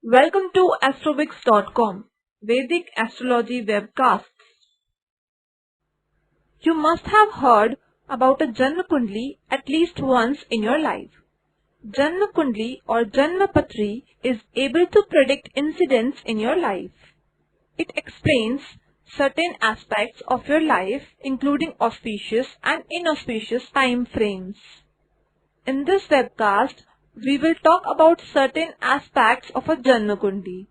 Welcome to astrobix.com, Vedic Astrology webcast. You must have heard about a Janma Kundali at least once in your life. Janma Kundali or Janma Patri is able to predict incidents in your life. It explains certain aspects of your life, including auspicious and inauspicious time frames. In this webcast, we will talk about certain aspects of a Janma Kundali.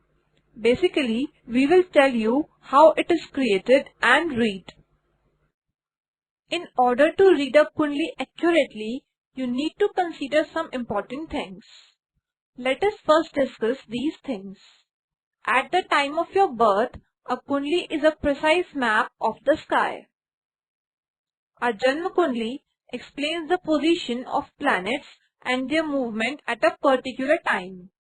Basically, we will tell you how it is created and read. In order to read a Kundali accurately, you need to consider some important things. Let us first discuss these things. At the time of your birth, a Kundali is a precise map of the sky. A Janma Kundali explains the position of planets and their movement at a particular time.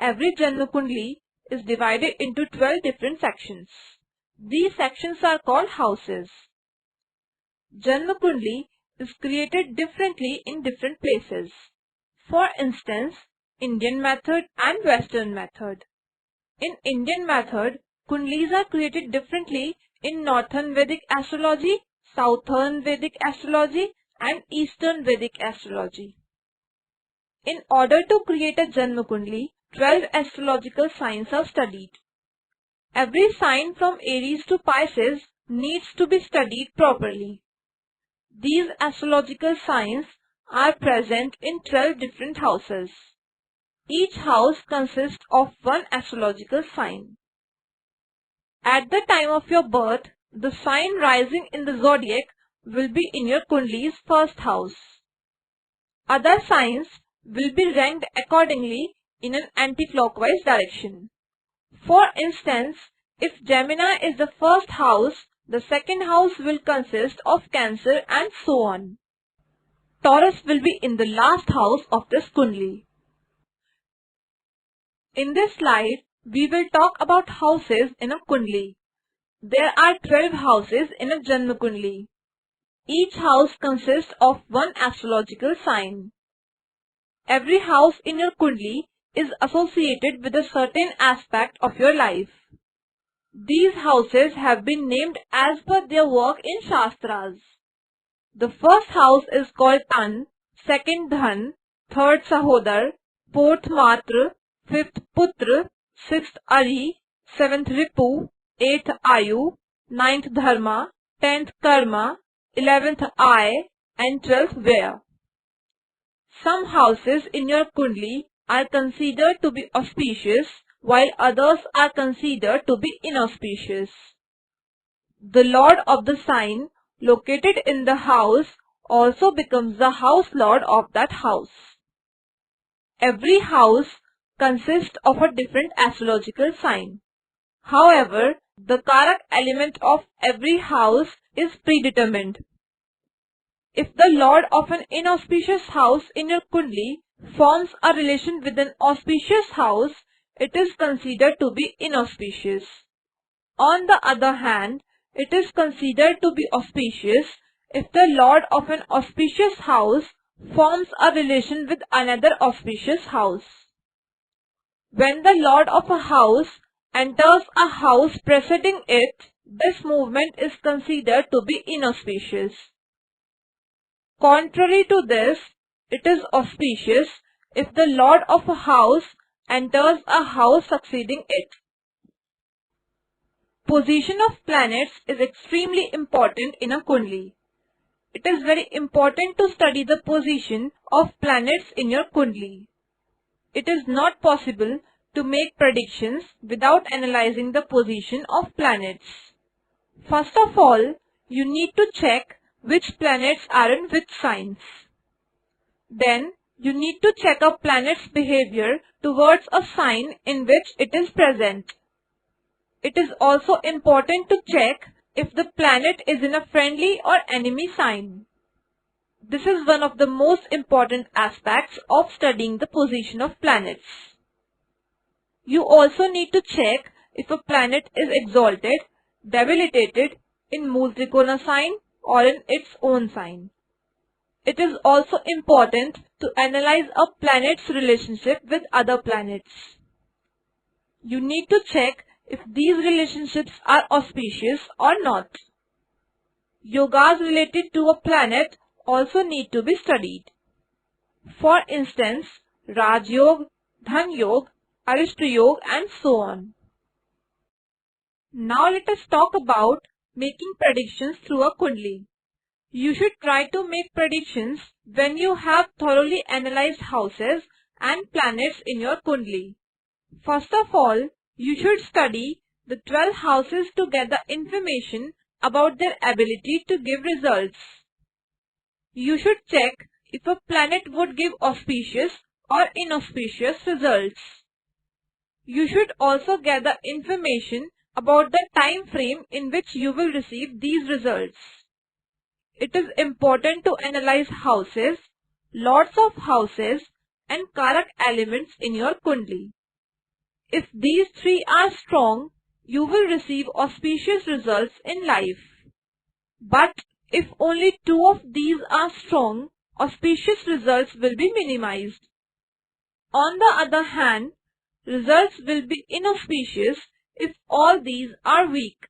Every Janma Kundali is divided into 12 different sections. These sections are called houses. Janma Kundali is created differently in different places. For instance, Indian method and Western method. In Indian method, Kundalis are created differently in Northern Vedic astrology, Southern Vedic astrology and Eastern Vedic astrology. In order to create a Janma Kundali, 12 astrological signs are studied. Every sign from Aries to Pisces needs to be studied properly. These astrological signs are present in 12 different houses. Each house consists of one astrological sign. At the time of your birth, the sign rising in the zodiac will be in your Kundali's first house. Other signs will be ranked accordingly in an anti-clockwise direction. For instance, if Gemini is the first house, the second house will consist of Cancer and so on. Taurus will be in the last house of this Kundali. In this slide, we will talk about houses in a Kundali. There are 12 houses in a Janma Kundali. Each house consists of one astrological sign. Every house in your Kundali is associated with a certain aspect of your life. These houses have been named as per their work in Shastras. The first house is called Tan, second Dhan, third Sahodar, fourth Matra, fifth Putra, sixth Ari, seventh Ripu, eighth Ayu, ninth Dharma, 10th Karma, 11th I, and 12th Vaya. Some houses in your Kundali are considered to be auspicious, while others are considered to be inauspicious. The lord of the sign located in the house also becomes the house lord of that house. Every house consists of a different astrological sign. However, the Karak element of every house is predetermined. If the lord of an inauspicious house in your Kundali forms a relation with an auspicious house, it is considered to be inauspicious. On the other hand, it is considered to be auspicious if the lord of an auspicious house forms a relation with another auspicious house. When the lord of a house enters a house preceding it, this movement is considered to be inauspicious. Contrary to this, it is auspicious if the lord of a house enters a house succeeding it. Position of planets is extremely important in a Kundali. It is very important to study the position of planets in your Kundali. It is not possible to make predictions without analyzing the position of planets. First of all, you need to check which planets are in which signs. Then, you need to check a planet's behavior towards a sign in which it is present. It is also important to check if the planet is in a friendly or enemy sign. This is one of the most important aspects of studying the position of planets. You also need to check if a planet is exalted, debilitated, in Mool Trikona sign or in its own sign. It is also important to analyze a planet's relationship with other planets. You need to check if these relationships are auspicious or not. Yogas related to a planet also need to be studied. For instance, Raj Yoga, Dhan Yoga, Arishta Yoga and so on. Now let us talk about making predictions through a Kundali. You should try to make predictions when you have thoroughly analyzed houses and planets in your Kundali. First of all, you should study the 12 houses to gather information about their ability to give results. You should check if a planet would give auspicious or inauspicious results. You should also gather information about the time frame in which you will receive these results. It is important to analyze houses, lots of houses and Karak elements in your Kundali. If these three are strong, you will receive auspicious results in life. But if only two of these are strong, auspicious results will be minimized. On the other hand, results will be inauspicious if all these are weak.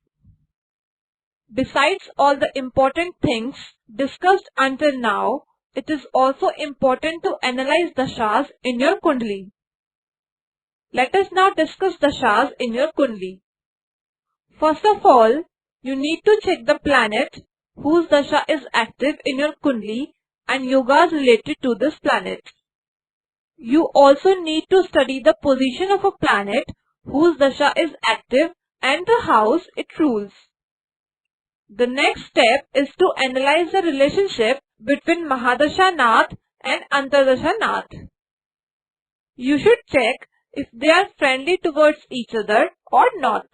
Besides all the important things discussed until now, it is also important to analyze Dashas in your Kundali. Let us now discuss Dashas in your Kundali. First of all, you need to check the planet whose Dasha is active in your Kundali and yogas related to this planet. You also need to study the position of a planet whose Dasha is active and the house it rules. The next step is to analyze the relationship between Mahadasha Nath and Antardasha Nath. You should check if they are friendly towards each other or not.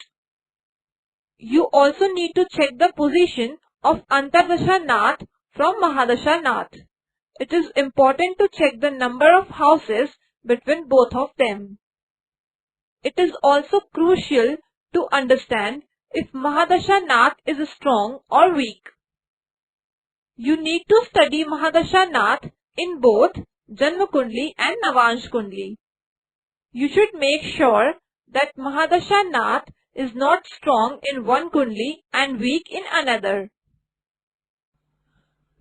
You also need to check the position of Antardasha Nath from Mahadasha Nath. It is important to check the number of houses between both of them. It is also crucial to understand if Mahadasha Nath is strong or weak. You need to study Mahadasha Nath in both Janma Kundali and Navansh Kundali. You should make sure that Mahadasha Nath is not strong in one Kundali and weak in another.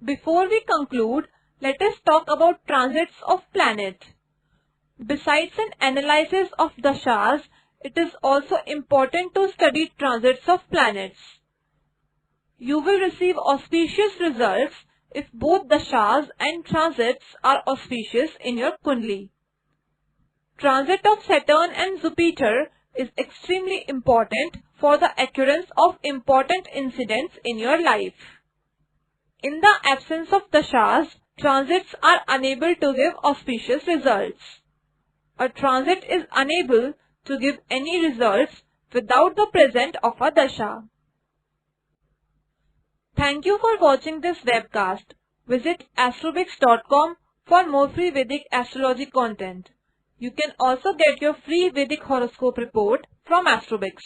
Before we conclude, let us talk about transits of planets. Besides an analysis of dashas, it is also important to study transits of planets. You will receive auspicious results if both dashas and transits are auspicious in your Kundali. Transit of Saturn and Jupiter is extremely important for the occurrence of important incidents in your life. In the absence of dashas, transits are unable to give auspicious results. A transit is unable to give any results without the presence of a dasha. Thank you for watching this webcast. Visit astrobix.com for more free Vedic astrology content. You can also get your free Vedic horoscope report from Astrobix.